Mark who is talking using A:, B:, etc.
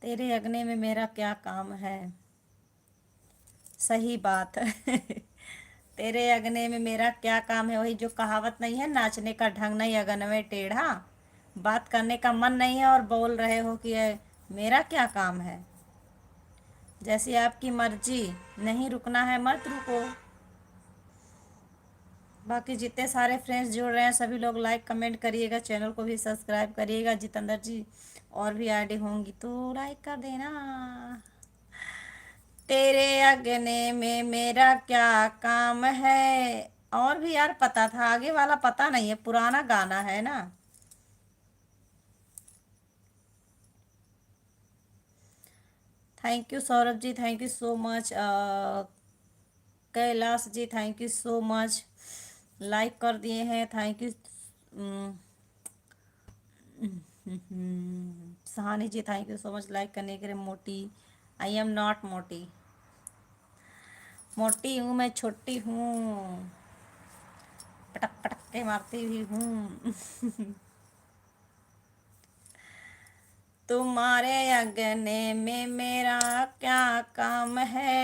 A: तेरे अगने में मेरा क्या काम है। सही बात है। तेरे अगने में मेरा क्या काम है, वही जो कहावत नहीं है, नाचने का ढंग नहीं अगन में टेढ़ा। बात करने का मन नहीं है और बोल रहे हो कि मेरा क्या काम है। जैसी आपकी मर्जी, नहीं रुकना है मत रुको। बाकी जितने सारे फ्रेंड्स जुड़ रहे हैं सभी लोग लाइक कमेंट करिएगा, चैनल को भी सब्सक्राइब करिएगा। जितेंद्र जी और भी आईडी होंगी तो लाइक कर देना। तेरे अगने में मेरा क्या काम है। और भी यार पता था, आगे वाला पता नहीं है, पुराना गाना है ना। Thank you Saurabh ji, thank you so much. Kailash ji thank you so much, like कर दिए हैं, thank you. Sahani ji thank you so much like करने के लिए। मोटी, आई एम नॉट मोटी, मोटी हूँ मैं, छोटी हूँ, पटक पटक के मारती भी हूँ। तुम्हारे अगने में मेरा क्या काम है।